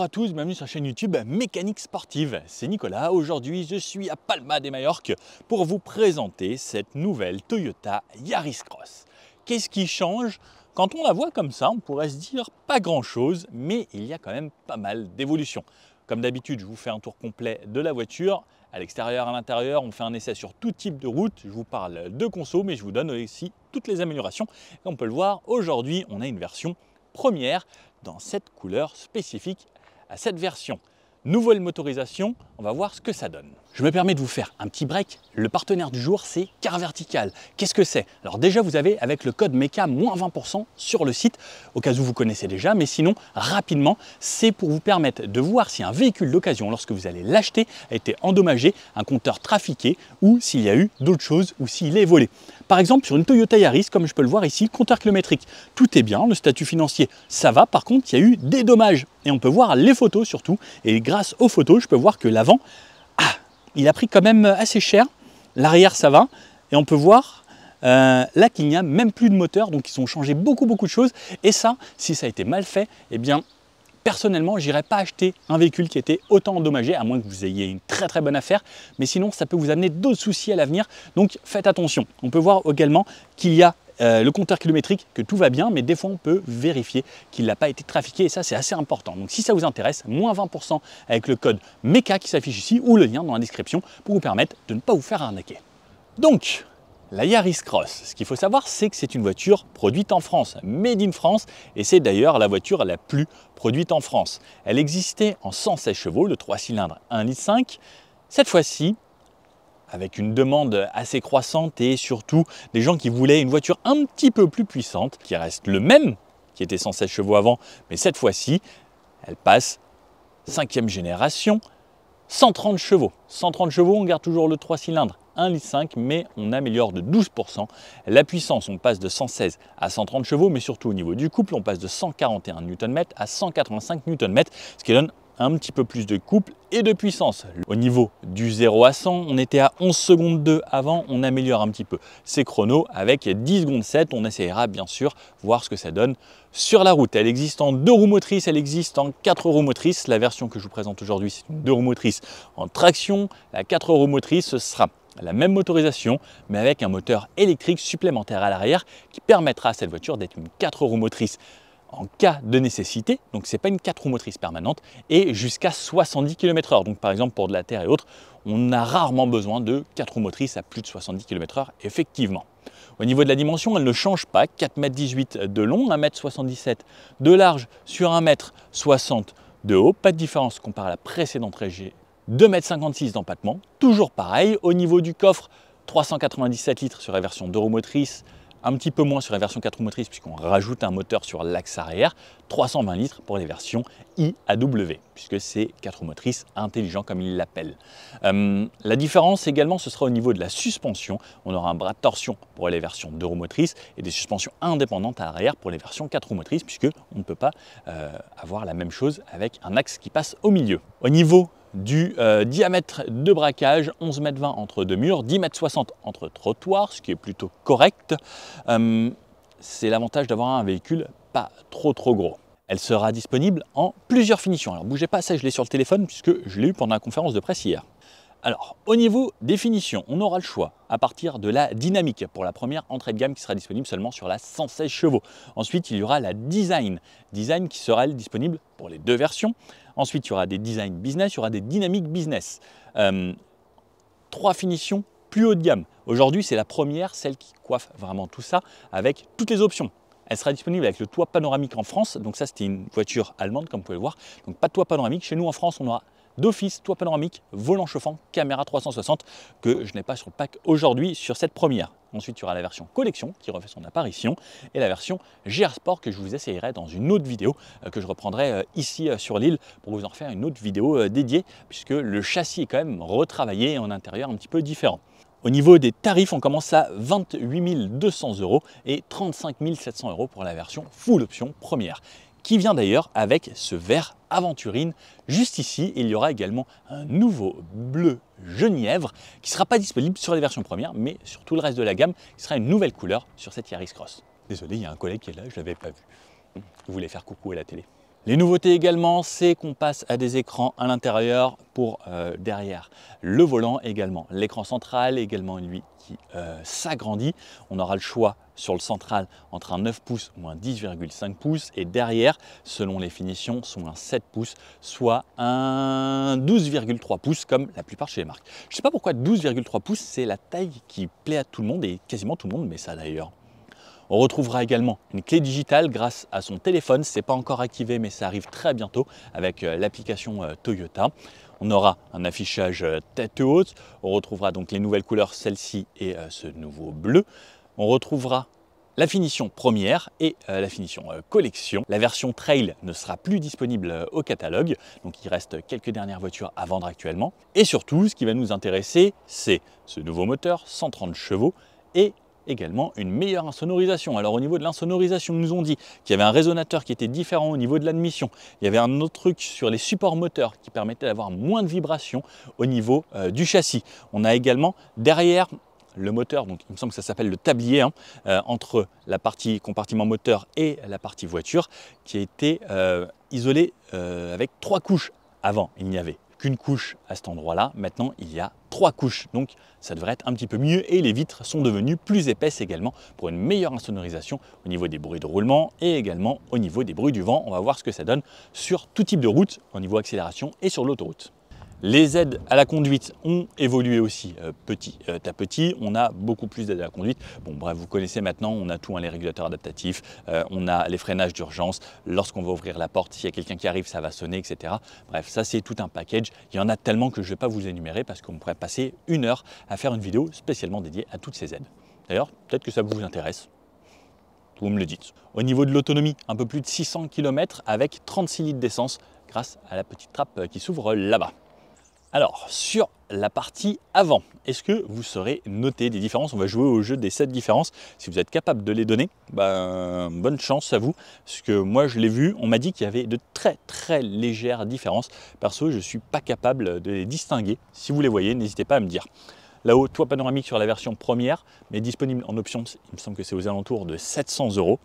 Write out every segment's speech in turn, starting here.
Bonjour à tous, bienvenue sur la chaîne YouTube Mécanique Sportive. C'est Nicolas. Aujourd'hui, je suis à Palma de Majorque pour vous présenter cette nouvelle Toyota Yaris Cross. Qu'est-ce qui change? Quand on la voit comme ça, on pourrait se dire pas grand-chose, mais il y a quand même pas mal d'évolutions. Comme d'habitude, je vous fais un tour complet de la voiture. À l'extérieur, à l'intérieur, on fait un essai sur tout type de route. Je vous parle de conso, mais je vous donne aussi toutes les améliorations. Et on peut le voir, aujourd'hui, on a une version première dans cette couleur spécifique à cette version. Nouvelle motorisation, on va voir ce que ça donne. Je me permets de vous faire un petit break. Le partenaire du jour, c'est Car Vertical. Qu'est-ce que c'est? Alors déjà, vous avez avec le code MECA moins 20% sur le site, au cas où vous connaissez déjà, mais sinon, rapidement, c'est pour vous permettre de voir si un véhicule d'occasion, lorsque vous allez l'acheter, a été endommagé, un compteur trafiqué, ou s'il y a eu d'autres choses, ou s'il est volé. Par exemple, sur une Toyota Yaris, comme je peux le voir ici, le compteur kilométrique, tout est bien, le statut financier, ça va. Par contre, il y a eu des dommages. Et on peut voir les photos surtout. Et grâce aux photos, je peux voir que l'avant, il a pris quand même assez cher. L'arrière, ça va. Et on peut voir là qu'il n'y a même plus de moteur. Donc, ils ont changé beaucoup de choses. Et ça, si ça a été mal fait, eh bien, personnellement, je n'irais pas acheter un véhicule qui était autant endommagé, à moins que vous ayez une très bonne affaire. Mais sinon, ça peut vous amener d'autres soucis à l'avenir. Donc, faites attention. On peut voir également qu'il y a le compteur kilométrique, que tout va bien, mais des fois on peut vérifier qu'il n'a pas été trafiqué et ça c'est assez important. Donc si ça vous intéresse, moins 20% avec le code MECA qui s'affiche ici ou le lien dans la description pour vous permettre de ne pas vous faire arnaquer. Donc, la Yaris Cross, ce qu'il faut savoir, c'est que c'est une voiture produite en France, made in France, et c'est d'ailleurs la voiture la plus produite en France. Elle existait en 116 chevaux, le 3 cylindres 1,5 litre. Cette fois-ci, avec une demande assez croissante et surtout des gens qui voulaient une voiture un petit peu plus puissante, qui reste le même, qui était 116 chevaux avant, mais cette fois-ci, elle passe 5e génération, 130 chevaux. 130 chevaux, on garde toujours le 3 cylindres 1,5 litre, mais on améliore de 12%. La puissance, on passe de 116 à 130 chevaux, mais surtout au niveau du couple, on passe de 141 Nm à 185 Nm, ce qui donne un petit peu plus de couple et de puissance. Au niveau du 0 à 100, on était à 11 secondes 2 avant, on améliore un petit peu ces chronos avec 10 secondes 7. On essaiera bien sûr voir ce que ça donne sur la route. Elle existe en 2 roues motrices, elle existe en 4 roues motrices. La version que je vous présente aujourd'hui, c'est une 2 roues motrices en traction. La 4 roues motrices, ce sera la même motorisation, mais avec un moteur électrique supplémentaire à l'arrière qui permettra à cette voiture d'être une 4 roues motrices en cas de nécessité, donc ce n'est pas une 4 roues motrices permanente, et jusqu'à 70 km/h. Donc par exemple pour de la terre et autres, on a rarement besoin de 4 roues motrices à plus de 70 km/h, effectivement. Au niveau de la dimension, elle ne change pas, 4,18 m de long, 1,77 m de large sur 1,60 m de haut, pas de différence comparé à la précédente Régé, 2,56 m d'empattement, toujours pareil. Au niveau du coffre, 397 litres sur la version 2 roues motrices, un petit peu moins sur la version 4 roues motrices puisqu'on rajoute un moteur sur l'axe arrière, 320 litres pour les versions IAW, puisque c'est 4 roues motrices intelligent comme ils l'appellent. La différence également, ce sera au niveau de la suspension. On aura un bras de torsion pour les versions 2 roues motrices et des suspensions indépendantes à l'arrière pour les versions 4 roues motrices, puisque on ne peut pas avoir la même chose avec un axe qui passe au milieu. Au niveau du diamètre de braquage, 11,20 m entre deux murs, 10,60 m entre trottoirs, ce qui est plutôt correct. C'est l'avantage d'avoir un véhicule pas trop gros. Elle sera disponible en plusieurs finitions. Alors bougez pas, ça je l'ai sur le téléphone puisque je l'ai eu pendant la conférence de presse hier. Alors, au niveau des finitions, on aura le choix à partir de la dynamique pour la première entrée de gamme qui sera disponible seulement sur la 116 chevaux. Ensuite, il y aura la design qui sera elle, disponible pour les deux versions. Ensuite, il y aura des design business, il y aura des dynamiques business. 3 finitions plus haut de gamme. Aujourd'hui, c'est la première, celle qui coiffe vraiment tout ça avec toutes les options. Elle sera disponible avec le toit panoramique en France. Donc ça, c'était une voiture allemande, comme vous pouvez le voir. Donc pas de toit panoramique. Chez nous, en France, on aura d'office toit panoramique, volant chauffant, caméra 360 que je n'ai pas sur le pack aujourd'hui sur cette première. Ensuite, il y aura la version collection qui refait son apparition et la version GR Sport que je vous essayerai dans une autre vidéo que je reprendrai ici sur l'île pour vous en faire une autre vidéo dédiée puisque le châssis est quand même retravaillé et en intérieur un petit peu différent. Au niveau des tarifs, on commence à 28 200 € et 35 700 € pour la version full option première, qui vient d'ailleurs avec ce vert aventurine juste ici. Il y aura également un nouveau bleu genièvre qui ne sera pas disponible sur les versions premières, mais sur tout le reste de la gamme, qui sera une nouvelle couleur sur cette Yaris Cross. Désolé, il y a un collègue qui est là, je ne l'avais pas vu. Je voulais faire coucou à la télé. Les nouveautés également, c'est qu'on passe à des écrans à l'intérieur pour derrière le volant également. L'écran central également lui qui s'agrandit. On aura le choix sur le central entre un 9 pouces ou un 10,5 pouces et derrière, selon les finitions, soit un 7 pouces, soit un 12,3 pouces comme la plupart chez les marques. Je ne sais pas pourquoi 12,3 pouces, c'est la taille qui plaît à tout le monde et quasiment tout le monde met ça d'ailleurs. On retrouvera également une clé digitale grâce à son téléphone. Ce n'est pas encore activé, mais ça arrive très bientôt avec l'application Toyota. On aura un affichage tête haute. On retrouvera donc les nouvelles couleurs, celle-ci et ce nouveau bleu. On retrouvera la finition première et la finition collection. La version trail ne sera plus disponible au catalogue, donc il reste quelques dernières voitures à vendre actuellement. Et surtout, ce qui va nous intéresser, c'est ce nouveau moteur, 130 chevaux et également une meilleure insonorisation. Alors au niveau de l'insonorisation, ils nous ont dit qu'il y avait un résonateur qui était différent au niveau de l'admission. Il y avait un autre truc sur les supports moteurs qui permettait d'avoir moins de vibrations au niveau du châssis. On a également derrière le moteur, donc il me semble que ça s'appelle le tablier, entre la partie compartiment moteur et la partie voiture, qui a été isolé avec 3 couches. Avant, il n'y avait qu'une couche à cet endroit-là. Maintenant, il y a 3 couches. Donc, ça devrait être un petit peu mieux. Et les vitres sont devenues plus épaisses également pour une meilleure insonorisation au niveau des bruits de roulement et également au niveau des bruits du vent. On va voir ce que ça donne sur tout type de route, au niveau accélération et sur l'autoroute. Les aides à la conduite ont évolué aussi petit à petit. On a beaucoup plus d'aides à la conduite. Bon, bref, vous connaissez maintenant, on a tout, les régulateurs adaptatifs, on a les freinages d'urgence. Lorsqu'on va ouvrir la porte, s'il y a quelqu'un qui arrive, ça va sonner, etc. Bref, ça c'est tout un package. Il y en a tellement que je ne vais pas vous énumérer parce qu'on pourrait passer 1 heure à faire une vidéo spécialement dédiée à toutes ces aides. D'ailleurs, peut-être que ça vous intéresse. Vous me le dites. Au niveau de l'autonomie, un peu plus de 600 km avec 36 litres d'essence grâce à la petite trappe qui s'ouvre là-bas. Alors, sur la partie avant, est-ce que vous saurez noter des différences? On va jouer au jeu des 7 différences. Si vous êtes capable de les donner, bonne chance à vous. Parce que moi, je l'ai vu, on m'a dit qu'il y avait de très légères différences. Perso, je ne suis pas capable de les distinguer. Si vous les voyez, n'hésitez pas à me dire. Là-haut, toit panoramique sur la version première, mais disponible en option, il me semble que c'est aux alentours de 700 €.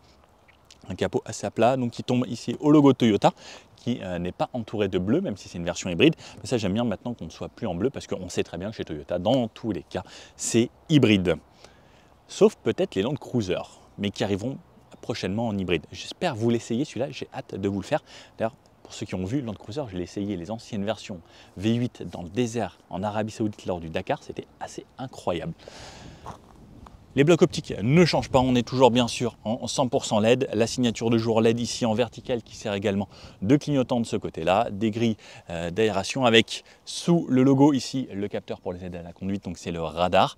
Un capot assez à plat, donc qui tombe ici au logo Toyota, qui n'est pas entouré de bleu, même si c'est une version hybride. Mais ça, j'aime bien maintenant qu'on ne soit plus en bleu, parce qu'on sait très bien que chez Toyota, dans tous les cas, c'est hybride. Sauf peut-être les Land Cruiser, mais qui arriveront prochainement en hybride. J'espère vous l'essayer, celui-là, j'ai hâte de vous le faire. D'ailleurs, pour ceux qui ont vu Land Cruiser, je l'ai essayé, les anciennes versions V8 dans le désert en Arabie Saoudite lors du Dakar, c'était assez incroyable. Les blocs optiques ne changent pas, on est toujours bien sûr en 100% LED. La signature de jour LED ici en verticale qui sert également de clignotant de ce côté-là. Des grilles d'aération avec sous le logo ici le capteur pour les aides à la conduite, donc c'est le radar.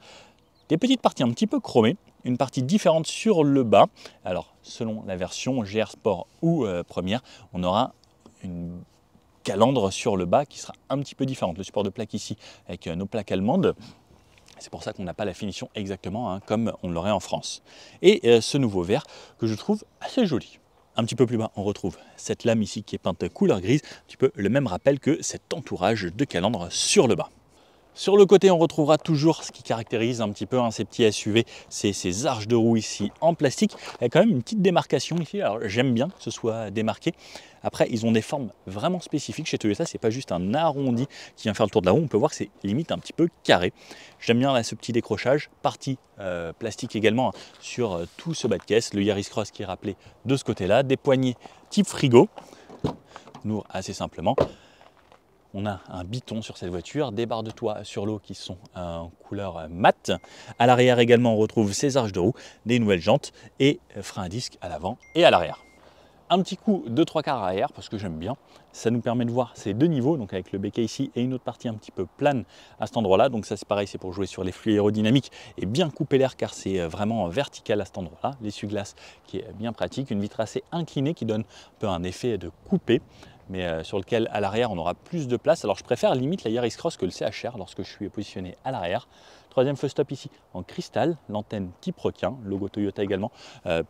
Des petites parties un petit peu chromées, une partie différente sur le bas. Alors selon la version GR Sport ou Première, on aura une calandre sur le bas qui sera un petit peu différente. Le support de plaque ici avec nos plaques allemandes. C'est pour ça qu'on n'a pas la finition exactement comme on l'aurait en France. Et ce nouveau vert que je trouve assez joli. Un petit peu plus bas, on retrouve cette lame ici qui est peinte couleur grise, un petit peu le même rappel que cet entourage de calandre sur le bas. Sur le côté, on retrouvera toujours ce qui caractérise un petit peu ces petits SUV, c'est ces arches de roue ici en plastique. Il y a quand même une petite démarcation ici, alors j'aime bien que ce soit démarqué. Après, ils ont des formes vraiment spécifiques chez Toyota, c'est pas juste un arrondi qui vient faire le tour de la roue, on peut voir que c'est limite un petit peu carré. J'aime bien là ce petit décrochage, partie plastique également sur tout ce bas de caisse, le Yaris Cross qui est rappelé de ce côté-là, des poignées type frigo, on ouvre assez simplement. On a un biton sur cette voiture, des barres de toit sur l'eau qui sont en couleur mat. À l'arrière également, on retrouve ces arches de roue, des nouvelles jantes et freins à disque à l'avant et à l'arrière. Un petit coup de 3/4 arrière parce que j'aime bien. Ça nous permet de voir ces deux niveaux, donc avec le béquet ici et une autre partie un petit peu plane à cet endroit-là. Donc ça c'est pareil, c'est pour jouer sur les flux aérodynamiques et bien couper l'air car c'est vraiment vertical à cet endroit-là. L'essuie-glace qui est bien pratique, une vitre assez inclinée qui donne un peu un effet de coupé, mais sur lequel à l'arrière on aura plus de place. Alors je préfère limite la Yaris Cross que le CHR lorsque je suis positionné à l'arrière. Troisième feu stop ici en cristal, l'antenne type requin, logo Toyota également,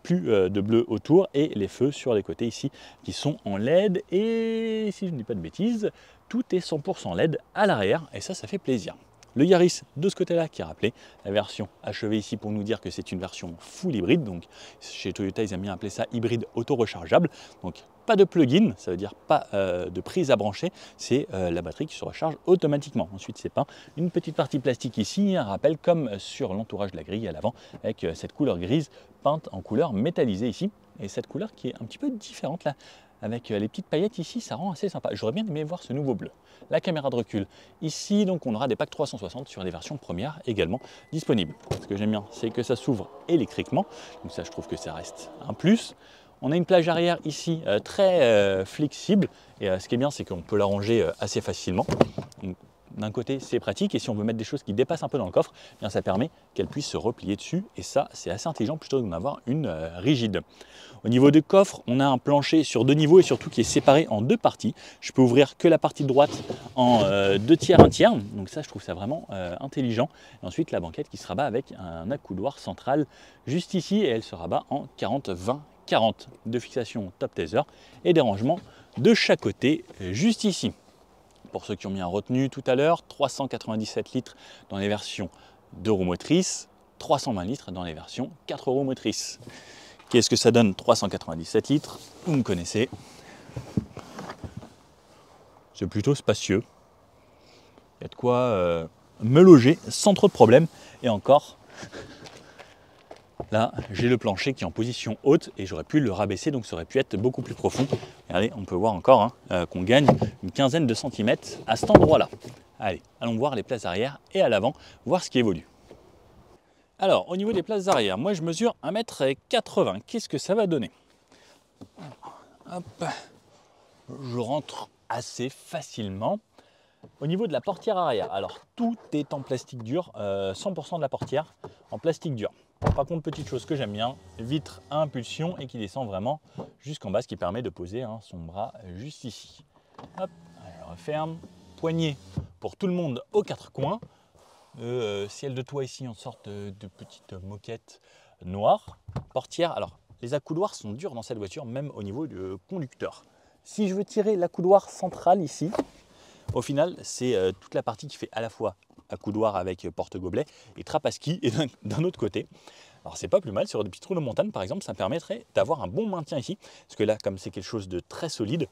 plus de bleu autour et les feux sur les côtés ici qui sont en LED et si je ne dis pas de bêtises, tout est 100% LED à l'arrière et ça fait plaisir. le Yaris de ce côté-là qui est rappelé. La version achevée ici pour nous dire que c'est une version full hybride. Donc chez Toyota, ils aiment bien appeler ça hybride auto-rechargeable. Donc pas de plug-in, ça veut dire pas de prise à brancher, c'est la batterie qui se recharge automatiquement. Ensuite, c'est peint une petite partie plastique ici, un rappel comme sur l'entourage de la grille à l'avant, avec cette couleur grise peinte en couleur métallisée ici. Et cette couleur qui est un petit peu différente là, avec les petites paillettes ici, ça rend assez sympa. J'aurais bien aimé voir ce nouveau bleu. La caméra de recul ici, donc on aura des packs 360 sur les versions premières également disponibles. Ce que j'aime bien, c'est que ça s'ouvre électriquement, donc ça je trouve que ça reste un plus. On a une plage arrière ici très flexible, et ce qui est bien, c'est qu'on peut la ranger assez facilement. D'un côté, c'est pratique, et si on veut mettre des choses qui dépassent un peu dans le coffre, eh bien, ça permet qu'elle puisse se replier dessus, et ça, c'est assez intelligent plutôt que d'en avoir une rigide. Au niveau des coffres, on a un plancher sur 2 niveaux et surtout qui est séparé en 2 parties. Je peux ouvrir que la partie droite en 2 tiers, 1 tiers, donc ça, je trouve ça vraiment intelligent. Et ensuite, la banquette qui se rabat avec un accoudoir central juste ici, et elle se rabat en 40-20-40 de fixation top taser et des rangements de chaque côté juste ici. Pour ceux qui ont bien retenu tout à l'heure, 397 litres dans les versions 2 roues motrices, 320 litres dans les versions 4 roues motrices. Qu'est-ce que ça donne 397 litres? Vous me connaissez. C'est plutôt spacieux. Il y a de quoi me loger sans trop de problèmes. Et encore, là, j'ai le plancher qui est en position haute et j'aurais pu le rabaisser, donc ça aurait pu être beaucoup plus profond. Regardez, on peut voir encore qu'on gagne une quinzaine de centimètres à cet endroit-là. Allez, allons voir les places arrière et à l'avant, voir ce qui évolue. Alors, au niveau des places arrière, moi je mesure 1,80 m. Qu'est-ce que ça va donner? Hop, je rentre assez facilement. Au niveau de la portière arrière, alors tout est en plastique dur, 100% de la portière en plastique dur. Par contre, petite chose que j'aime bien, vitre à impulsion et qui descend vraiment jusqu'en bas, ce qui permet de poser son bras juste ici. Hop, je referme, poignée pour tout le monde aux 4 coins. Ciel de toit ici en sorte de petite moquette noire. Portière, alors les accoudoirs sont durs dans cette voiture, même au niveau du conducteur. Si je veux tirer l'accoudoir central ici, au final c'est toute la partie qui fait à la fois accoudoir avec porte-gobelet et trappe à ski et d'un autre côté. Alors c'est pas plus mal, sur des petites roues de montagne par exemple, ça permettrait d'avoir un bon maintien ici, parce que là comme c'est quelque chose de très solide,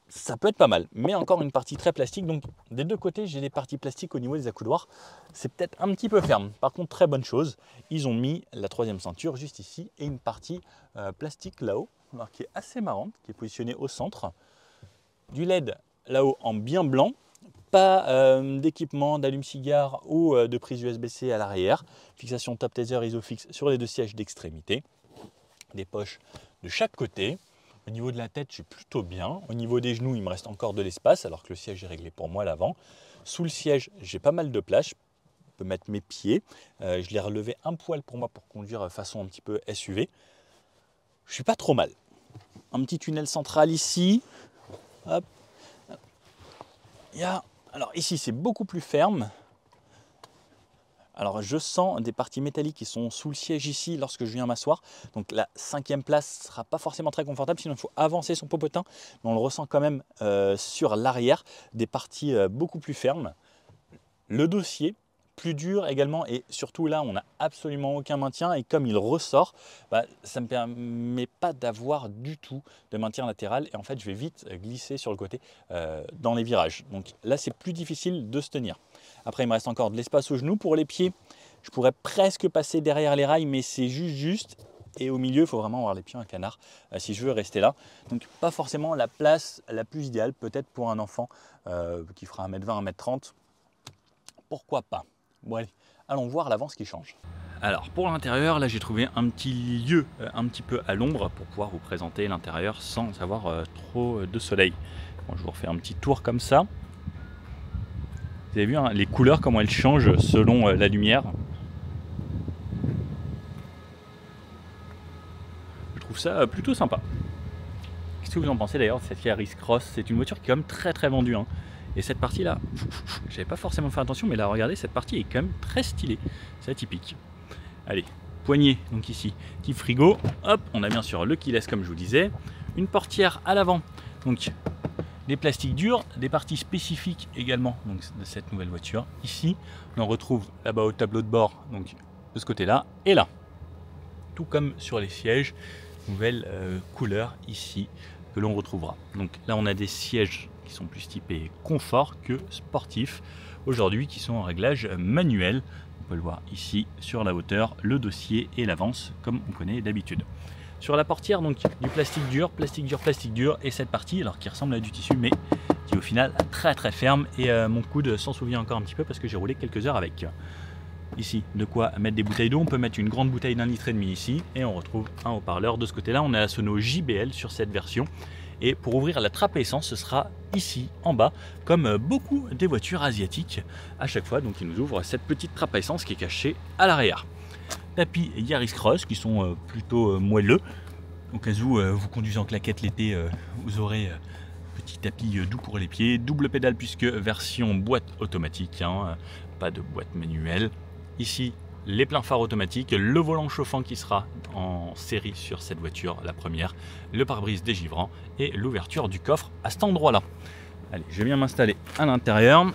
ça peut être pas mal, mais encore une partie très plastique, donc des deux côtés j'ai des parties plastiques au niveau des accoudoirs, c'est peut-être un petit peu ferme. Par contre, très bonne chose, ils ont mis la 3e ceinture juste ici et une partie plastique là-haut, qui est assez marrante, qui est positionnée au centre, du LED là-haut en bien blanc, pas d'équipement d'allume-cigare ou de prise USB-C à l'arrière, fixation top taser isofix sur les 2 sièges d'extrémité, des poches de chaque côté. Au niveau de la tête, je suis plutôt bien. Au niveau des genoux, il me reste encore de l'espace, alors que le siège est réglé pour moi à l'avant. Sous le siège, j'ai pas mal de place. Je peux mettre mes pieds. Je l'ai relevé un poil pour moi pour conduire façon un petit peu SUV. Je suis pas trop mal. Un petit tunnel central ici. Hop. Alors ici, c'est beaucoup plus ferme. Alors je sens des parties métalliques qui sont sous le siège ici lorsque je viens m'asseoir. Donc la 5e place ne sera pas forcément très confortable, sinon il faut avancer son popotin. Mais on le ressent quand même sur l'arrière, des parties beaucoup plus fermes. Le dossier, plus dur également, et surtout là on n'a absolument aucun maintien. Et comme il ressort, ça ne me permet pas d'avoir du tout de maintien latéral. Et en fait je vais vite glisser sur le côté dans les virages. Donc là c'est plus difficile de se tenir. Après, il me reste encore de l'espace aux genoux. Pour les pieds, je pourrais presque passer derrière les rails, mais c'est juste. Et au milieu, il faut vraiment avoir les pieds en canard si je veux rester là. Donc, pas forcément la place la plus idéale, peut-être pour un enfant qui fera 1m20, 1m30. Pourquoi pas? Bon, allez, allons voir l'avant ce qui change. Alors, pour l'intérieur, là, j'ai trouvé un petit lieu un petit peu à l'ombre pour pouvoir vous présenter l'intérieur sans avoir trop de soleil. Bon, je vous refais un petit tour comme ça. Vous avez vu les couleurs, comment elles changent selon la lumière. Je trouve ça plutôt sympa. Qu'est-ce que vous en pensez d'ailleurs de cette Yaris Cross? C'est une voiture qui est quand même très vendue. Et cette partie-là, j'avais pas forcément fait attention, mais là, regardez, cette partie est quand même très stylée. C'est atypique. Allez, poignée, donc ici, petit frigo. Hop, on a bien sûr le keyless comme je vous disais. Une portière à l'avant, donc des plastiques durs, des parties spécifiques également donc, de cette nouvelle voiture. Ici, on retrouve là-bas au tableau de bord, donc de ce côté-là et là. Tout comme sur les sièges, nouvelle couleur ici que l'on retrouvera. Donc là, on a des sièges qui sont plus typés confort que sportifs, aujourd'hui qui sont en réglage manuel. On peut le voir ici sur la hauteur, le dossier et l'avance comme on connaît d'habitude. Sur la portière, donc du plastique dur, et cette partie alors qui ressemble à du tissu mais qui est au final très ferme et mon coude s'en souvient encore un petit peu parce que j'ai roulé quelques heures avec. Ici, de quoi mettre des bouteilles d'eau, on peut mettre une grande bouteille d'1,5 litre ici et on retrouve un haut-parleur de ce côté-là. On a la sono JBL sur cette version et pour ouvrir la trappe à essence, ce sera ici en bas comme beaucoup des voitures asiatiques à chaque fois. Donc il nous ouvre cette petite trappe à essence qui est cachée à l'arrière. Tapis Yaris Cross qui sont plutôt moelleux. Au cas où vous conduisez en claquette l'été, vous aurez petit tapis doux pour les pieds. Double pédale puisque version boîte automatique, hein, pas de boîte manuelle. Ici, les pleins phares automatiques, le volant chauffant qui sera en série sur cette voiture, la première, le pare-brise dégivrant et l'ouverture du coffre à cet endroit-là. Allez, je vais bien m'installer à l'intérieur.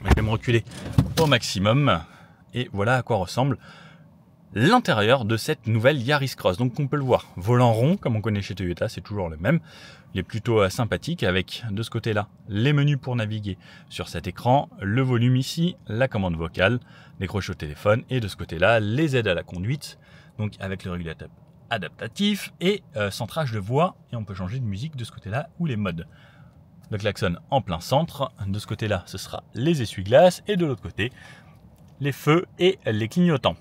Je vais me reculer au maximum et voilà à quoi ressemble l'intérieur de cette nouvelle Yaris Cross. Donc on peut le voir, volant rond comme on connaît chez Toyota, c'est toujours le même. Il est plutôt sympathique avec de ce côté-là les menus pour naviguer sur cet écran, le volume ici, la commande vocale, les crochets au téléphone et de ce côté-là les aides à la conduite, donc avec le régulateur adaptatif et centrage de voix et on peut changer de musique de ce côté-là ou les modes. Le klaxon en plein centre, de ce côté-là ce sera les essuie-glaces et de l'autre côté les feux et les clignotants.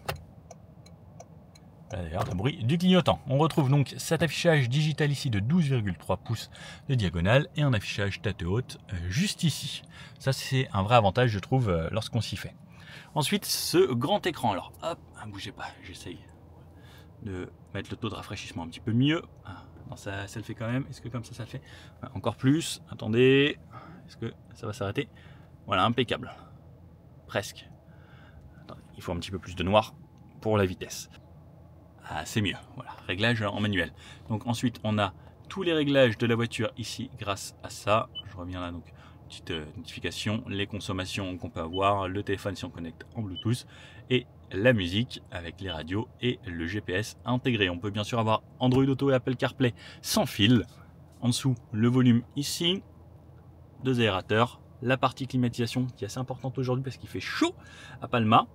D'ailleurs, le bruit du clignotant. On retrouve donc cet affichage digital ici de 12,3 pouces de diagonale et un affichage tête haute juste ici. Ça, c'est un vrai avantage, je trouve, lorsqu'on s'y fait. Ensuite, ce grand écran. Alors, hop, bougez pas, j'essaye de mettre le taux de rafraîchissement un petit peu mieux. Non, ça le fait quand même. Est-ce que comme ça le fait? Encore plus. Attendez. Est-ce que ça va s'arrêter? Voilà, impeccable. Presque. Attendez, il faut un petit peu plus de noir pour la vitesse. Ah, c'est mieux, voilà, réglage en manuel. Donc ensuite on a tous les réglages de la voiture ici grâce à ça. Je reviens là, donc petite notification, les consommations qu'on peut avoir, le téléphone si on connecte en Bluetooth et la musique avec les radios et le GPS intégré. On peut bien sûr avoir Android Auto et Apple CarPlay sans fil. En dessous le volume ici, 2 aérateurs, la partie climatisation qui est assez importante aujourd'hui parce qu'il fait chaud à Palma.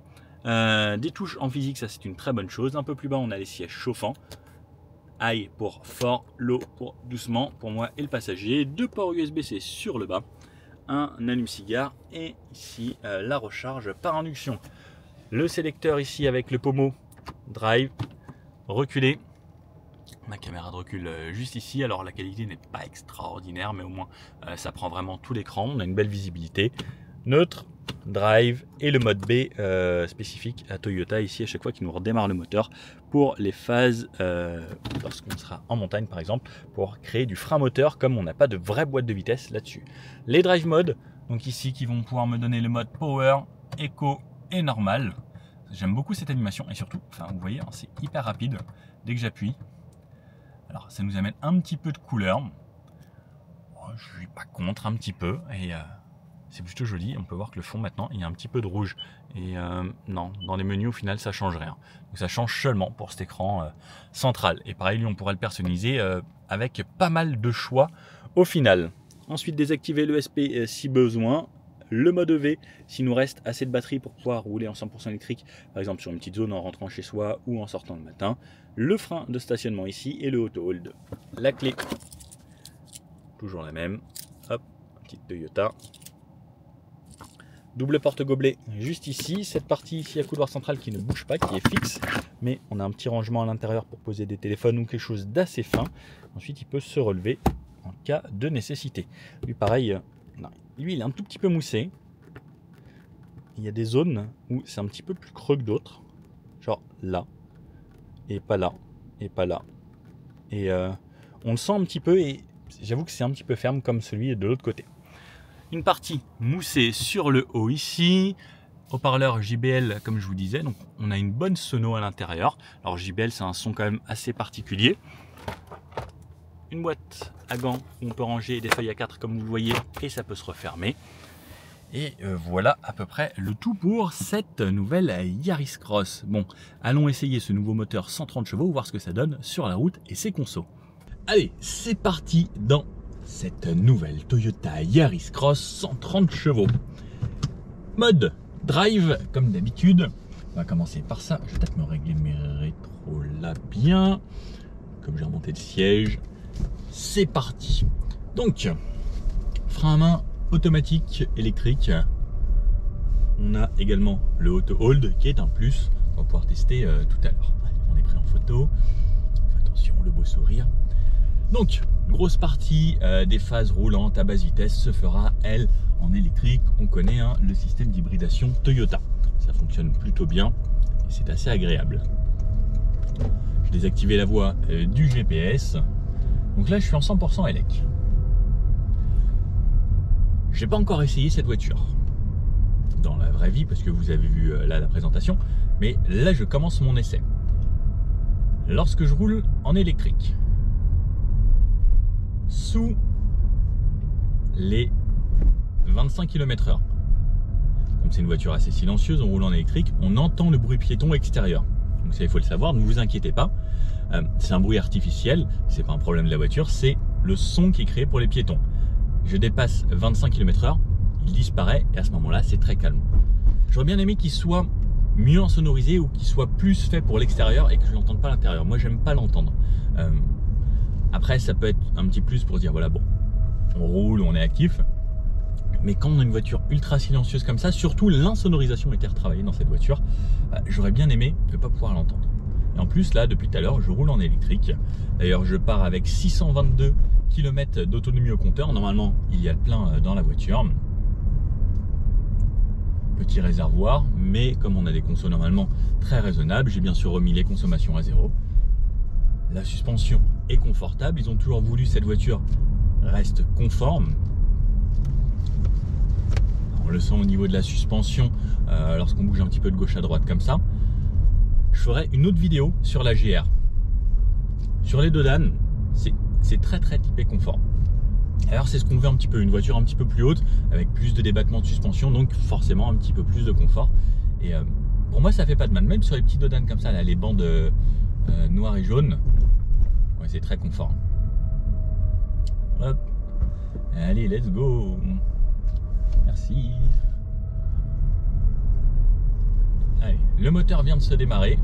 Des touches en physique, ça c'est une très bonne chose. Un peu plus bas on a les sièges chauffants. High pour fort, low pour doucement pour moi et le passager. 2 ports USB-C sur le bas, un allume-cigare et ici la recharge par induction. Le sélecteur ici avec le pommeau drive, reculé. Ma caméra de recul juste ici, alors la qualité n'est pas extraordinaire mais au moins ça prend vraiment tout l'écran, on a une belle visibilité. Neutre, drive et le mode B spécifique à Toyota ici à chaque fois qu'il nous redémarre le moteur pour les phases lorsqu'on sera en montagne par exemple pour créer du frein moteur comme on n'a pas de vraie boîte de vitesse là-dessus. Les drive modes donc ici qui vont pouvoir me donner le mode power, eco et normal. J'aime beaucoup cette animation et surtout enfin vous voyez hein, c'est hyper rapide dès que j'appuie. Alors ça nous amène un petit peu de couleur. Oh, je suis pas contre un petit peu et c'est plutôt joli, on peut voir que le fond maintenant il y a un petit peu de rouge et non, dans les menus au final ça change rien. Donc ça change seulement pour cet écran central et pareil lui on pourra le personnaliser avec pas mal de choix au final. Ensuite désactiver l'ESP si besoin, le mode EV s'il nous reste assez de batterie pour pouvoir rouler en 100% électrique par exemple sur une petite zone en rentrant chez soi ou en sortant le matin, le frein de stationnement ici et le auto hold. La clé, toujours la même, hop, petite Toyota. Double porte-gobelet juste ici, cette partie ici à couloir central qui ne bouge pas, qui est fixe, mais on a un petit rangement à l'intérieur pour poser des téléphones ou quelque chose d'assez fin. Ensuite il peut se relever en cas de nécessité. Lui pareil, non, lui il est un tout petit peu moussé. Il y a des zones où c'est un petit peu plus creux que d'autres, genre là, et pas là, et pas là. Et on le sent un petit peu et j'avoue que c'est un petit peu ferme comme celui de l'autre côté. Une partie moussée sur le haut ici, haut-parleur JBL comme je vous disais, donc on a une bonne sono à l'intérieur. Alors JBL c'est un son quand même assez particulier. une boîte à gants où on peut ranger des feuilles A4 comme vous le voyez et ça peut se refermer. Et voilà à peu près le tout pour cette nouvelle Yaris Cross. Bon, allons essayer ce nouveau moteur 130 chevaux, voir ce que ça donne sur la route et ses consos. Allez, c'est parti dans cette nouvelle Toyota Yaris Cross 130 chevaux. Mode drive, comme d'habitude. On va commencer par ça. Je vais peut-être me régler mes rétros là bien. Comme j'ai remonté le siège. C'est parti. Donc, frein à main automatique électrique. On a également le auto hold qui est un plus. On va pouvoir tester tout à l'heure. On est pris en photo. Attention, le beau sourire. Donc, grosse partie des phases roulantes à basse vitesse se fera, elle, en électrique. On connaît le système d'hybridation Toyota. Ça fonctionne plutôt bien et c'est assez agréable. J'ai désactivé la voix du GPS. Donc là, je suis en 100% élec. J'ai pas encore essayé cette voiture dans la vraie vie parce que vous avez vu là la présentation. Mais là, je commence mon essai. Lorsque je roule en électrique, sous les 25 km/h. Comme c'est une voiture assez silencieuse, on roule en électrique, on entend le bruit piéton extérieur. Donc ça, il faut le savoir, ne vous inquiétez pas. C'est un bruit artificiel, c'est pas un problème de la voiture, c'est le son qui est créé pour les piétons. Je dépasse 25 km/h, il disparaît et à ce moment-là, c'est très calme. J'aurais bien aimé qu'il soit mieux insonorisé ou qu'il soit plus fait pour l'extérieur et que je l'entende pas à l'intérieur. Moi, j'aime pas l'entendre. Après, ça peut être un petit plus pour dire, voilà, bon, on roule, on est actif. Mais quand on a une voiture ultra silencieuse comme ça, surtout l'insonorisation était retravaillée dans cette voiture, j'aurais bien aimé ne pas pouvoir l'entendre. Et en plus, là, depuis tout à l'heure, je roule en électrique. D'ailleurs, je pars avec 622 km d'autonomie au compteur. Normalement, il y a le plein dans la voiture. Petit réservoir, mais comme on a des consos normalement très raisonnables, j'ai bien sûr remis les consommations à zéro. La suspension est confortable. Ils ont toujours voulu que cette voiture reste conforme. On le sent au niveau de la suspension lorsqu'on bouge un petit peu de gauche à droite comme ça. Je ferai une autre vidéo sur la GR. Sur les Dodan, c'est très typé confort. Alors c'est ce qu'on veut un petit peu, une voiture un petit peu plus haute avec plus de débattement de suspension, donc forcément un petit peu plus de confort. Et pour moi ça fait pas de mal, même sur les petits Dodan comme ça, là, les bandes noires et jaunes, ouais, c'est très confort. Hop, allez, let's go. Merci. Allez, le moteur vient de se démarrer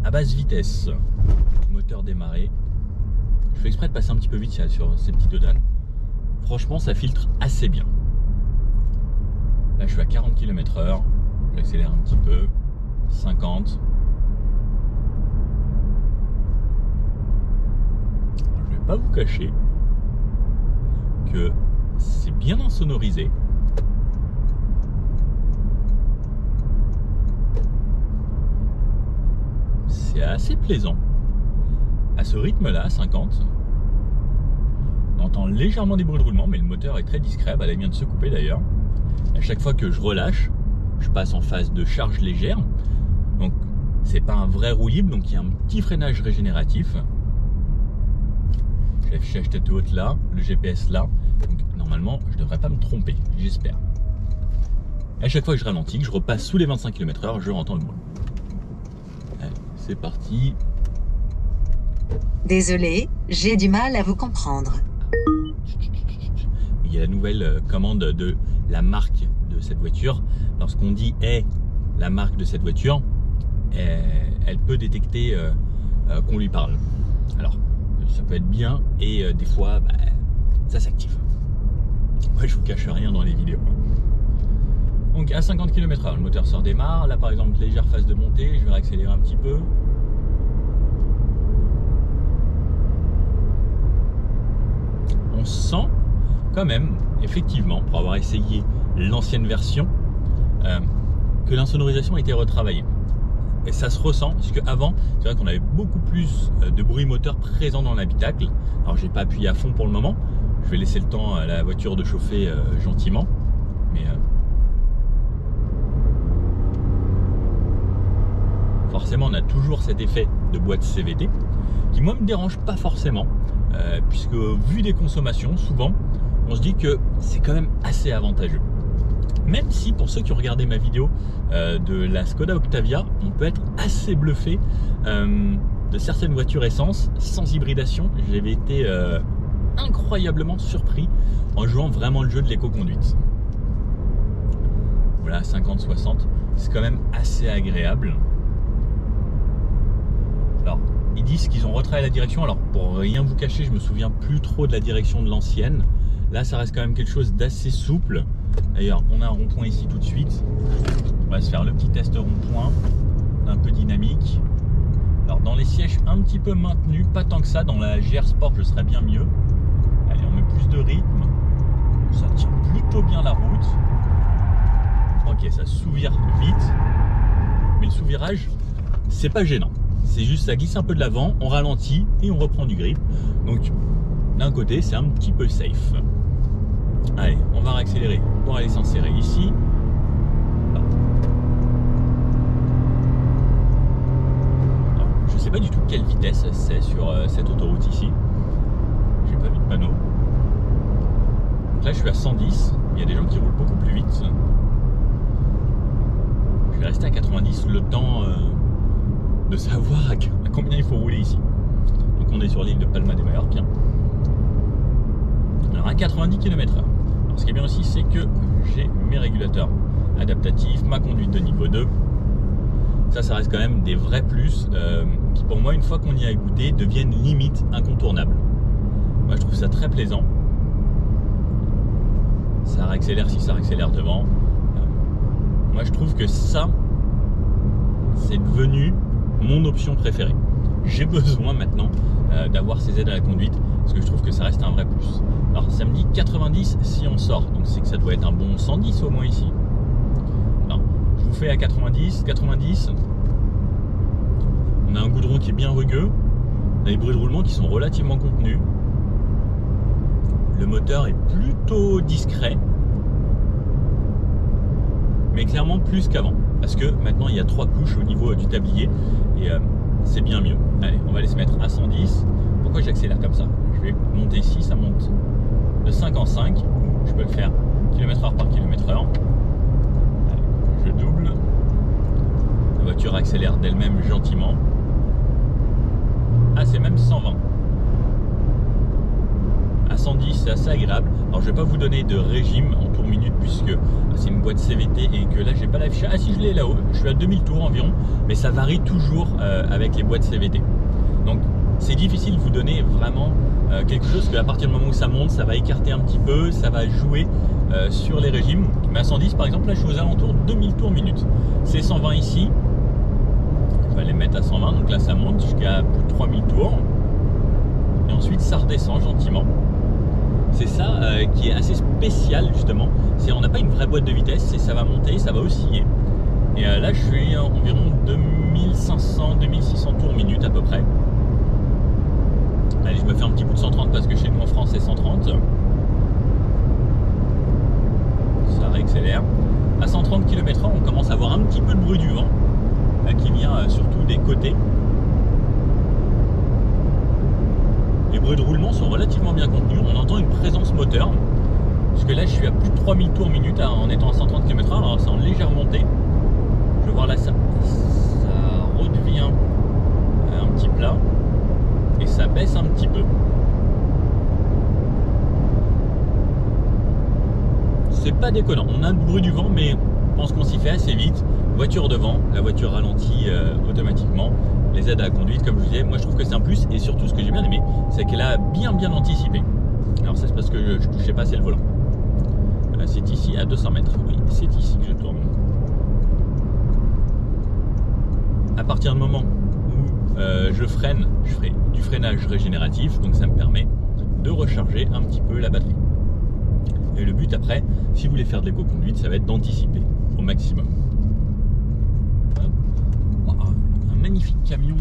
à basse vitesse. Moteur démarré. Je fais exprès de passer un petit peu vite sur ces petits Dodan. Franchement, ça filtre assez bien. Là, je suis à 40 km/h. J'accélère un petit peu. 50. Alors, je vais pas vous cacher que c'est bien insonorisé. C'est assez plaisant. À ce rythme-là, à 50, on entend légèrement des bruits de roulement, mais le moteur est très discret. Bah, il vient de se couper d'ailleurs. À chaque fois que je relâche, je passe en phase de charge légère. Donc, c'est pas un vrai roue libre, donc il y a un petit freinage régénératif. J'ai l'affichage tête haute là, le GPS là. Donc, normalement, je ne devrais pas me tromper, j'espère. À chaque fois que je ralentis, que je repasse sous les 25 km/h, je entends le bruit. Allez, c'est parti. Désolé, j'ai du mal à vous comprendre. Il y a la nouvelle commande de la marque de cette voiture. Lorsqu'on dit la marque de cette voiture, elle peut détecter qu'on lui parle. Alors, ça peut être bien et des fois, ça s'active. Moi, je vous cache rien dans les vidéos. Donc, à 50 km/h, le moteur se redémarre. Là, par exemple, légère phase de montée. Je vais accélérer un petit peu. On sent quand même, effectivement, pour avoir essayé l'ancienne version, que l'insonorisation a été retravaillée. Et ça se ressent, parce qu'avant, c'est vrai qu'on avait beaucoup plus de bruit moteur présent dans l'habitacle. Alors, j'ai pas appuyé à fond pour le moment. Je vais laisser le temps à la voiture de chauffer gentiment. Mais forcément on a toujours cet effet de boîte CVT qui moi me dérange pas forcément, puisque vu des consommations, souvent on se dit que c'est quand même assez avantageux. Même si pour ceux qui ont regardé ma vidéo de la Skoda Octavia, on peut être assez bluffé de certaines voitures essence sans hybridation. J'avais été incroyablement surpris en jouant vraiment le jeu de l'éco-conduite. Voilà, 50-60, c'est quand même assez agréable. Alors, ils disent qu'ils ont retravaillé la direction. Alors, pour rien vous cacher, je me souviens plus trop de la direction de l'ancienne. Là, ça reste quand même quelque chose d'assez souple. D'ailleurs, on a un rond-point ici tout de suite. On va se faire le petit test rond-point, un peu dynamique. Alors, dans les sièges un petit peu maintenus, pas tant que ça. Dans la GR Sport, je serais bien mieux. Allez, on met plus de rythme. Ça tient plutôt bien la route. Ok, ça sous-vire vite. Mais le sous-virage, c'est pas gênant. C'est juste, ça glisse un peu de l'avant, on ralentit et on reprend du grip. Donc, d'un côté, c'est un petit peu safe. Allez, on va réaccélérer pour aller s'insérer ici. Alors, je sais pas du tout quelle vitesse c'est sur cette autoroute ici. J'ai pas vu de panneau. Donc là, je suis à 110. Il y a des gens qui roulent beaucoup plus vite. Je vais rester à 90 le temps de savoir à combien il faut rouler ici. Donc on est sur l'île de Palma de Mallorca. Alors à 90 km/h. Alors ce qui est bien aussi, c'est que j'ai mes régulateurs adaptatifs, ma conduite de niveau 2. Ça reste quand même des vrais plus qui pour moi, une fois qu'on y a goûté, deviennent limite incontournables. Moi je trouve ça très plaisant. Ça réaccélère si ça réaccélère devant. Moi je trouve que ça, c'est devenu mon option préférée. J'ai besoin maintenant d'avoir ces aides à la conduite parce que je trouve que ça reste un vrai plus. Alors ça me dit 90 si on sort, donc c'est que ça doit être un bon 110 au moins ici. Non, je vous fais à 90. On a un goudron qui est bien rugueux, on a des bruits de roulement qui sont relativement contenus. Le moteur est plutôt discret, mais clairement plus qu'avant. Parce que maintenant il y a 3 couches au niveau du tablier et c'est bien mieux. Allez, on va aller se mettre à 110. Pourquoi j'accélère comme ça? Je vais monter ici, ça monte de 5 en 5. Je peux le faire km/h par km/h. Allez, je double. La voiture accélère d'elle-même gentiment. Ah, c'est même 120. À 110, c'est assez agréable. Alors je vais pas vous donner de régime en tour minute puisque c'est une boîte CVT et que là j'ai pas l'affichage. Ah si, je l'ai là-haut, je suis à 2000 tours environ, mais ça varie toujours avec les boîtes CVT. Donc c'est difficile de vous donner vraiment quelque chose que à partir du moment où ça monte, ça va écarter un petit peu, ça va jouer sur les régimes. Mais à 110 par exemple, là je suis aux alentours de 2000 tours minute. C'est 120 ici. Je vais les mettre à 120, donc là ça monte jusqu'à plus de 3000 tours. Et ensuite ça redescend gentiment. C'est ça qui est assez spécial justement. C'est on n'a pas une vraie boîte de vitesse, ça va monter, ça va osciller. Et là je suis à environ 2500-2600 tours minute à peu près. Allez, je me fais un petit bout de 130 parce que chez nous en France c'est 130. Ça réaccélère. À 130 km/h, on commence à avoir un petit peu de bruit du vent qui vient surtout des côtés. Les bruits de roulement sont relativement bien contenus. On entend une présence moteur. Parce que là, je suis à plus de 3000 tours minute en étant à 130 km/h. Alors, c'est en légère montée. Je vais voir là, ça redevient un petit plat. Et ça baisse un petit peu. C'est pas déconnant. On a un bruit du vent, mais je pense qu'on s'y fait assez vite. Voiture devant, la voiture ralentit automatiquement. Les aides à la conduite, comme je vous disais, moi je trouve que c'est un plus. Et surtout, ce que j'ai bien aimé, c'est qu'elle a bien anticipé. Alors ça, c'est parce que je touchais pas assez le volant. C'est ici à 200 mètres. Oui, c'est ici que je tourne. À partir du moment où je freine, je ferai du freinage régénératif. Donc ça me permet de recharger un petit peu la batterie. Et le but après, si vous voulez faire de l'éco-conduite, ça va être d'anticiper au maximum. Un magnifique camion,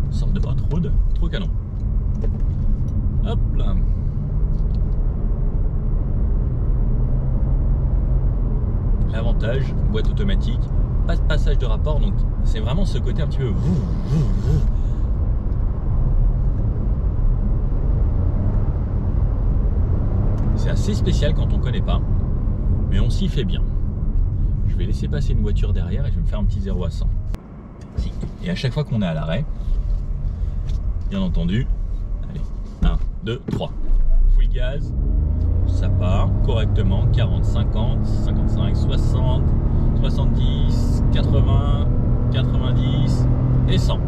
une sorte de hot road, trop canon. Hop là. L'avantage, boîte automatique, pas de passage de rapport, donc c'est vraiment ce côté un petit peu c'est assez spécial quand on connaît pas, mais on s'y fait bien. Je vais laisser passer une voiture derrière et je vais me faire un petit 0 à 100. Et à chaque fois qu'on est à l'arrêt, bien entendu, allez, 1, 2, 3, full gaz, ça part correctement, 40, 50, 55, 60, 70, 80, 90 et 100.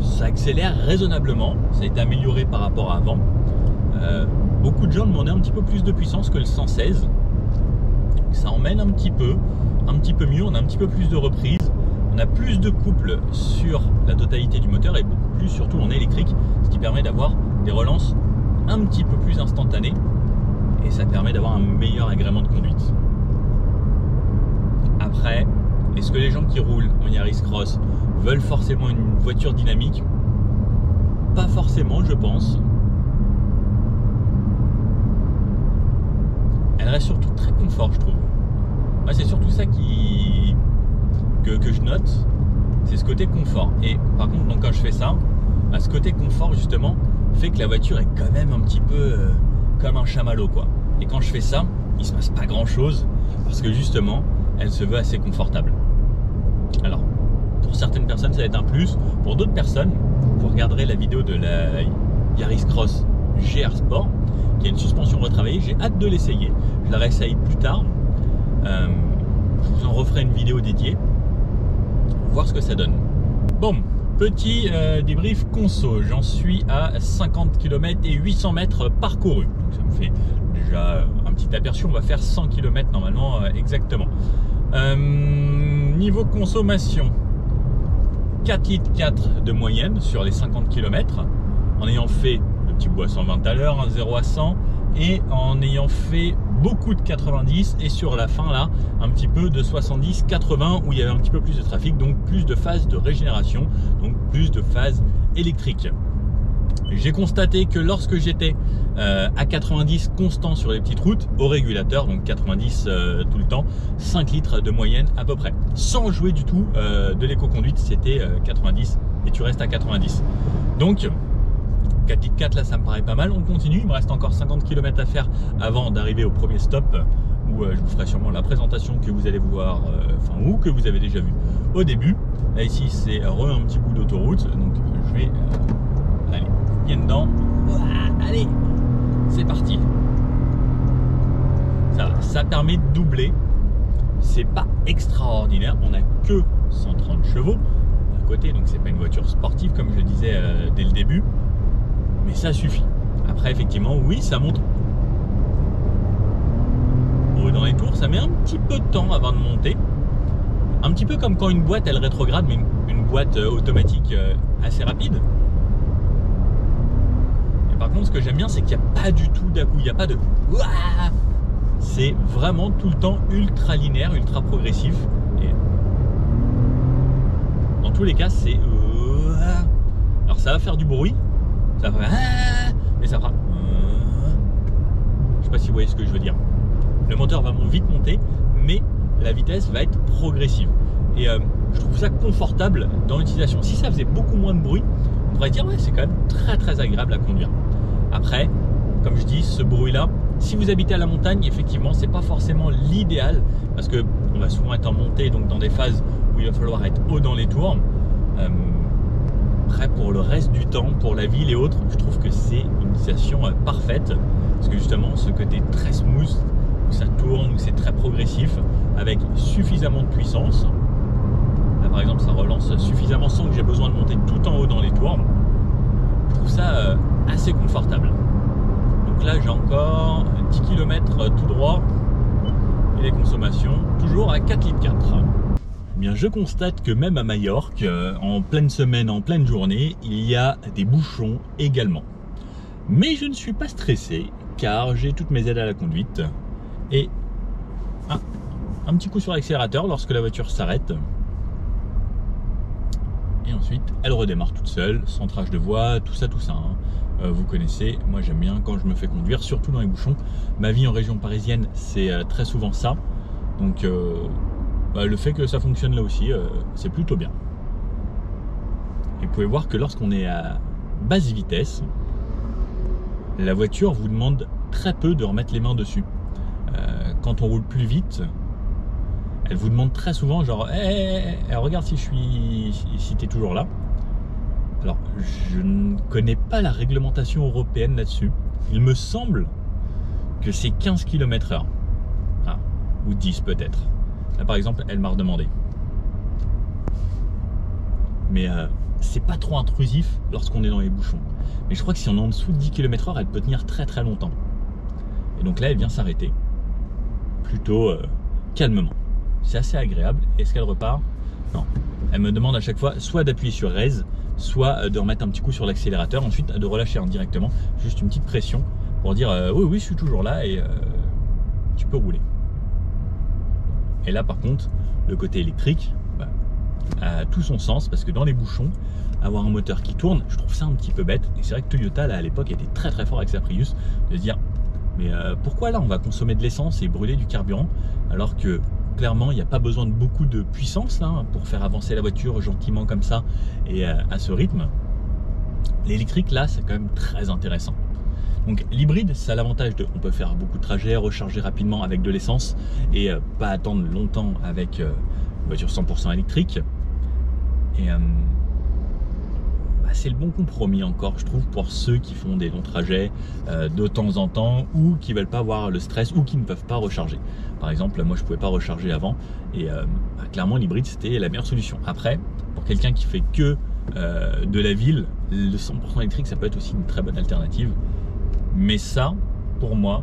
Ça accélère raisonnablement, ça a été amélioré par rapport à avant. Beaucoup de gens demandaient un petit peu plus de puissance que le 116. Ça emmène un petit peu mieux, on a un petit peu plus de reprise, on a plus de couple sur la totalité du moteur et beaucoup plus surtout en électrique, ce qui permet d'avoir des relances un petit peu plus instantanées et ça permet d'avoir un meilleur agrément de conduite. Après, est-ce que les gens qui roulent en Yaris Cross veulent forcément une voiture dynamique? Pas forcément, je pense. Elle reste surtout très confort, je trouve. Moi, c'est surtout ça que je note, c'est ce côté confort. Et par contre, donc, quand je fais ça, ce côté confort, justement, fait que la voiture est quand même un petit peu comme un chamallow, quoi. Et quand je fais ça, il se passe pas grand-chose, parce que justement, elle se veut assez confortable. Alors, pour certaines personnes, ça va être un plus. Pour d'autres personnes, vous regarderez la vidéo de la Yaris Cross GR Sport, qui a une suspension retravaillée. J'ai hâte de l'essayer. Je la réessaye plus tard. Je vous en referai une vidéo dédiée. Voir ce que ça donne. Bon, petit débrief conso. J'en suis à 50 km et 800 mètres parcourus. Donc ça me fait déjà un petit aperçu. On va faire 100 km normalement exactement. Niveau consommation, 4,4 litres de moyenne sur les 50 km. En ayant fait le petit bois 120 à l'heure, 0 à 100, et en ayant fait beaucoup de 90 et sur la fin là un petit peu de 70-80 où il y avait un petit peu plus de trafic, donc plus de phases de régénération, donc plus de phases électriques. J'ai constaté que lorsque j'étais à 90 constant sur les petites routes au régulateur, donc 90 tout le temps, 5 litres de moyenne à peu près, sans jouer du tout de l'éco-conduite, c'était 90 et tu restes à 90. Donc 4,4 là, ça me paraît pas mal. On continue, il me reste encore 50 km à faire avant d'arriver au premier stop où je vous ferai sûrement la présentation que vous allez voir, ou que vous avez déjà vu au début. Là ici c'est un petit bout d'autoroute, donc je vais aller bien dedans. Allez, c'est parti. Ça permet de doubler. C'est pas extraordinaire, on n'a que 130 chevaux à côté, donc c'est pas une voiture sportive comme je le disais dès le début. Mais ça suffit. Après, effectivement, oui, ça monte dans les tours. Ça met un petit peu de temps avant de monter. Un petit peu comme quand une boîte, elle rétrograde, mais une boîte automatique assez rapide. Et par contre, ce que j'aime bien, c'est qu'il n'y a pas du tout d'à-coup. Il n'y a pas de... C'est vraiment tout le temps ultra linéaire, ultra progressif. Et dans tous les cas, c'est... Alors, ça va faire du bruit. Ça fera, mais ça fera, je sais pas si vous voyez ce que je veux dire. Le moteur va vite monter, mais la vitesse va être progressive. Et je trouve ça confortable dans l'utilisation. Si ça faisait beaucoup moins de bruit, on pourrait dire ouais, c'est quand même très très agréable à conduire. Après, comme je dis, ce bruit-là, si vous habitez à la montagne, effectivement, c'est pas forcément l'idéal parce que on va souvent être en montée, donc dans des phases où il va falloir être haut dans les tours. Après, pour le reste du temps, pour la ville et autres, je trouve que c'est une utilisation parfaite parce que justement, ce côté très smooth, où ça tourne, où c'est très progressif, avec suffisamment de puissance. Là, par exemple, ça relance suffisamment sans que j'ai besoin de monter tout en haut dans les tours. Je trouve ça assez confortable. Donc là, j'ai encore 10 km tout droit et les consommations toujours à 4,4 litres. Eh bien, je constate que même à Majorque, en pleine semaine, en pleine journée, il y a des bouchons également. Mais je ne suis pas stressé car j'ai toutes mes aides à la conduite et un petit coup sur l'accélérateur lorsque la voiture s'arrête. Et ensuite, elle redémarre toute seule, centrage de voie, tout ça. Vous connaissez, moi j'aime bien quand je me fais conduire, surtout dans les bouchons. Ma vie en région parisienne, c'est très souvent ça. Donc le fait que ça fonctionne là aussi, c'est plutôt bien. Et vous pouvez voir que lorsqu'on est à basse vitesse, la voiture vous demande très peu de remettre les mains dessus. Quand on roule plus vite, elle vous demande très souvent genre regarde si tu es toujours là. Alors je ne connais pas la réglementation européenne là-dessus. Il me semble que c'est 15 km/h. Ou 10 peut-être. Là par exemple elle m'a redemandé. Mais c'est pas trop intrusif lorsqu'on est dans les bouchons. Mais je crois que si on est en dessous de 10 km/h, elle peut tenir très très longtemps. Et donc là, elle vient s'arrêter. Plutôt calmement. C'est assez agréable. Est-ce qu'elle repart? Non. Elle me demande à chaque fois soit d'appuyer sur Raise, soit de remettre un petit coup sur l'accélérateur, ensuite de relâcher indirectement. Juste une petite pression pour dire oui, je suis toujours là et tu peux rouler. Et là, par contre, le côté électrique a tout son sens parce que dans les bouchons, avoir un moteur qui tourne, je trouve ça un petit peu bête. Et c'est vrai que Toyota là à l'époque était très très fort avec sa Prius de se dire mais pourquoi là on va consommer de l'essence et brûler du carburant alors que clairement il n'y a pas besoin de beaucoup de puissance là, pour faire avancer la voiture gentiment comme ça et à ce rythme. L'électrique là c'est quand même très intéressant. Donc l'hybride ça a l'avantage de on peut faire beaucoup de trajets, recharger rapidement avec de l'essence et pas attendre longtemps avec une voiture 100% électrique. Et c'est le bon compromis encore je trouve pour ceux qui font des longs trajets de temps en temps ou qui veulent pas avoir le stress ou qui ne peuvent pas recharger. Par exemple moi je pouvais pas recharger avant et clairement l'hybride c'était la meilleure solution. Après pour quelqu'un qui fait que de la ville, le 100% électrique ça peut être aussi une très bonne alternative, mais ça pour moi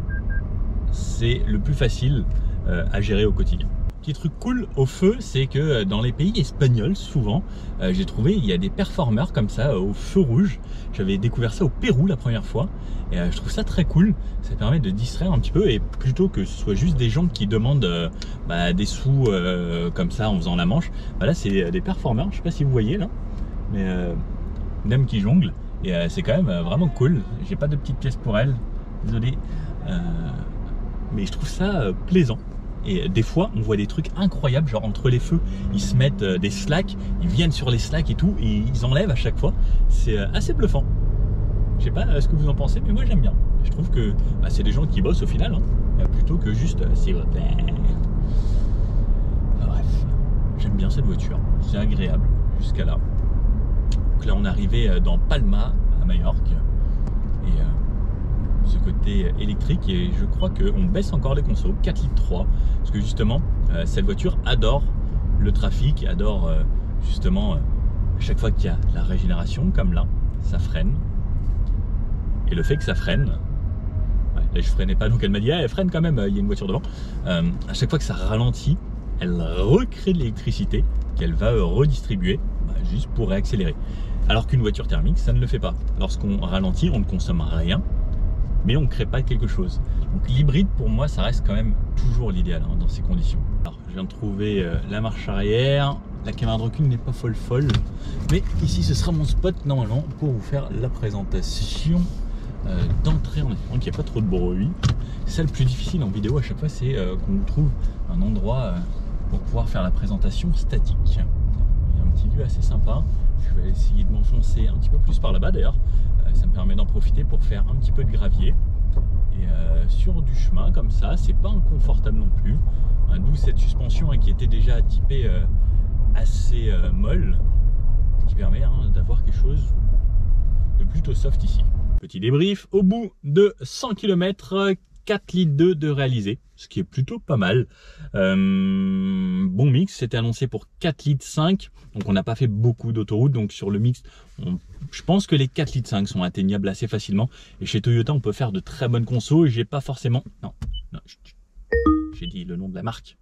c'est le plus facile à gérer au quotidien. Petit truc cool au feu, c'est que dans les pays espagnols, souvent, j'ai trouvé il y a des performeurs comme ça au feu rouge. J'avais découvert ça au Pérou la première fois et je trouve ça très cool. Ça permet de distraire un petit peu et plutôt que ce soit juste des gens qui demandent des sous comme ça en faisant la manche. Là, c'est des performeurs. Je sais pas si vous voyez là, mais une dame qui jongle et c'est quand même vraiment cool. J'ai pas de petites pièces pour elle, désolé, mais je trouve ça plaisant. Et des fois, on voit des trucs incroyables, genre entre les feux, ils se mettent des slacks, ils viennent sur les slacks et tout, et ils enlèvent à chaque fois. C'est assez bluffant. Je sais pas ce que vous en pensez, mais moi j'aime bien. Je trouve que c'est des gens qui bossent au final, hein, plutôt que juste s'il vous plaît. Bref, j'aime bien cette voiture, c'est agréable jusqu'à là. Donc là, on est arrivé dans Palma, à Majorque, et ce côté électrique et je crois qu'on baisse encore les consos, 4,3 litres parce que justement cette voiture adore le trafic, adore justement à chaque fois qu'il y a la régénération comme là, ça freine et le fait que ça freine, là je freinais pas donc elle m'a dit freine quand même, il y a une voiture devant, à chaque fois que ça ralentit elle recrée de l'électricité qu'elle va redistribuer juste pour réaccélérer, alors qu'une voiture thermique ça ne le fait pas. Lorsqu'on ralentit on ne consomme rien mais on ne crée pas quelque chose. Donc l'hybride pour moi ça reste quand même toujours l'idéal dans ces conditions. Alors je viens de trouver la marche arrière, la caméra de recul n'est pas folle, mais ici ce sera mon spot normalement pour vous faire la présentation d'entrée en espérant qu'il n'y a pas trop de bruit. C'est ça le plus difficile en vidéo à chaque fois, c'est qu'on trouve un endroit pour pouvoir faire la présentation statique. Il y a un petit lieu assez sympa, je vais essayer de m'enfoncer un petit peu plus par là-bas d'ailleurs. Ça me permet d'en profiter pour faire un petit peu de gravier et sur du chemin comme ça, c'est pas inconfortable non plus, d'où cette suspension qui était déjà typée assez molle, ce qui permet d'avoir quelque chose de plutôt soft ici. Petit débrief, au bout de 100 km, 4 litres de réalisé, ce qui est plutôt pas mal. Bon mix, c'était annoncé pour 4 litres 5, donc on n'a pas fait beaucoup d'autoroute, donc sur le mix, je pense que les 4 litres 5 sont atteignables assez facilement. Et chez Toyota, on peut faire de très bonnes consos et j'ai pas forcément... Non, j'ai dit le nom de la marque.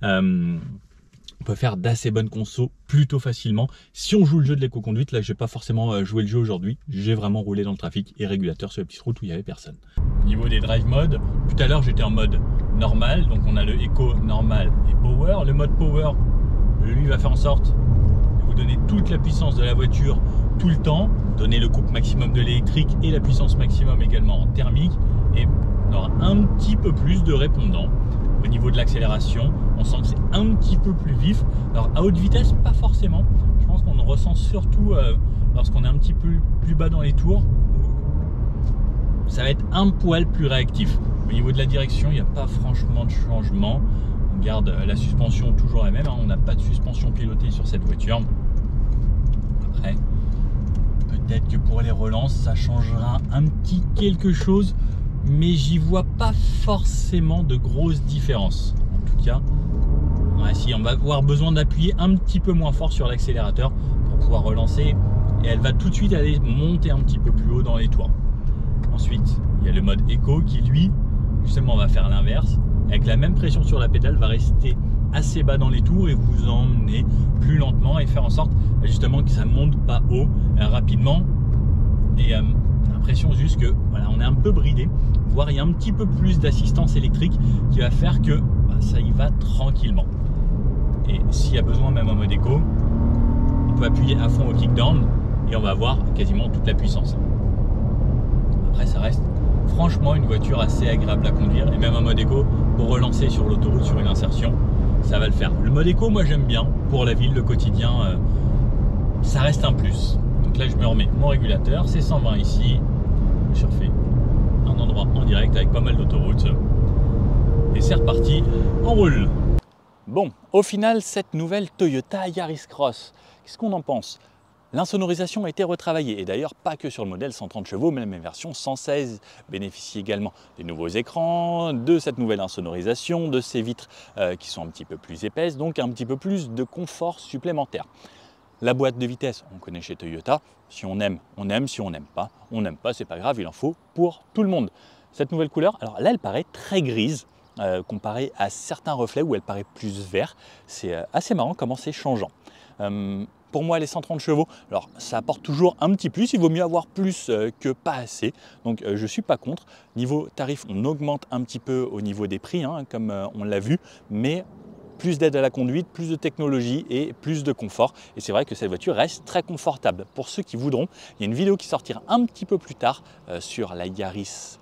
On peut faire d'assez bonnes consos plutôt facilement. Si on joue le jeu de l'éco-conduite, là je vais pas forcément jouer le jeu aujourd'hui. J'ai vraiment roulé dans le trafic et régulateur sur les petites routes où il n'y avait personne. Au niveau des drive modes, tout à l'heure j'étais en mode normal. Donc on a le éco, normal et power. Le mode power, lui va faire en sorte de vous donner toute la puissance de la voiture tout le temps. Donner le couple maximum de l'électrique et la puissance maximum également en thermique. Et on aura un petit peu plus de répondant. Au niveau de l'accélération, on sent que c'est un petit peu plus vif. Alors à haute vitesse, pas forcément. Je pense qu'on le ressent surtout lorsqu'on est un petit peu plus bas dans les tours. Ça va être un poil plus réactif. Au niveau de la direction, il n'y a pas franchement de changement. On garde la suspension toujours la même. On n'a pas de suspension pilotée sur cette voiture. Après, peut-être que pour les relances, ça changera un petit quelque chose. Mais j'y vois pas forcément de grosses différences. En tout cas, si on va avoir besoin d'appuyer un petit peu moins fort sur l'accélérateur pour pouvoir relancer. Et elle va tout de suite aller monter un petit peu plus haut dans les tours. Ensuite, il y a le mode éco qui, lui, justement, va faire l'inverse. Avec la même pression sur la pédale, va rester assez bas dans les tours et vous emmener plus lentement et faire en sorte, justement, que ça ne monte pas haut rapidement. Et l'impression juste que, voilà, on est un peu bridé, voire il y a un petit peu plus d'assistance électrique qui va faire que ça y va tranquillement. Et s'il y a besoin, même en mode éco, on peut appuyer à fond au kickdown et on va avoir quasiment toute la puissance. Après, ça reste franchement une voiture assez agréable à conduire et même en mode éco, pour relancer sur l'autoroute, sur une insertion, ça va le faire. Le mode éco, moi j'aime bien, pour la ville, le quotidien, ça reste un plus. Donc là, je me remets mon régulateur, c'est 120 ici, je suis refait un endroit en direct avec pas mal d'autoroutes et c'est reparti, on roule. Bon, au final, cette nouvelle Toyota Yaris Cross, qu'est-ce qu'on en pense? L'insonorisation a été retravaillée et d'ailleurs pas que sur le modèle 130 chevaux, mais la version 116 bénéficie également des nouveaux écrans, de cette nouvelle insonorisation, de ces vitres qui sont un petit peu plus épaisses, donc un petit peu plus de confort supplémentaire. La boîte de vitesse, on connaît chez Toyota, si on aime, on aime, si on n'aime pas, c'est pas grave, il en faut pour tout le monde. Cette nouvelle couleur, alors là elle paraît très grise, comparée à certains reflets où elle paraît plus vert, c'est assez marrant comment c'est changeant. Pour moi, les 130 chevaux, alors ça apporte toujours un petit plus, il vaut mieux avoir plus que pas assez, donc je ne suis pas contre. Niveau tarif, on augmente un petit peu au niveau des prix, comme on l'a vu, mais plus d'aide à la conduite, plus de technologie et plus de confort. Et c'est vrai que cette voiture reste très confortable. Pour ceux qui voudront, il y a une vidéo qui sortira un petit peu plus tard sur la Yaris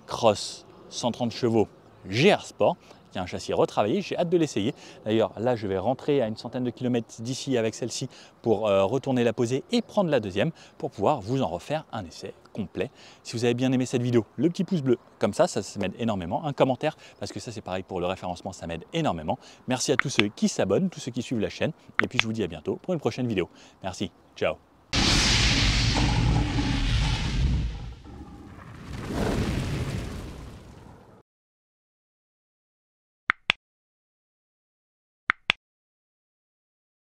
Cross 130 chevaux GR Sport, qui a un châssis retravaillé, j'ai hâte de l'essayer. D'ailleurs, là, je vais rentrer à une centaine de kilomètres d'ici avec celle-ci pour retourner la poser et prendre la deuxième pour pouvoir vous en refaire un essai complet. Si vous avez bien aimé cette vidéo, le petit pouce bleu, comme ça m'aide énormément. Un commentaire, parce que ça, c'est pareil pour le référencement, ça m'aide énormément. Merci à tous ceux qui s'abonnent, tous ceux qui suivent la chaîne. Et puis, je vous dis à bientôt pour une prochaine vidéo. Merci, ciao.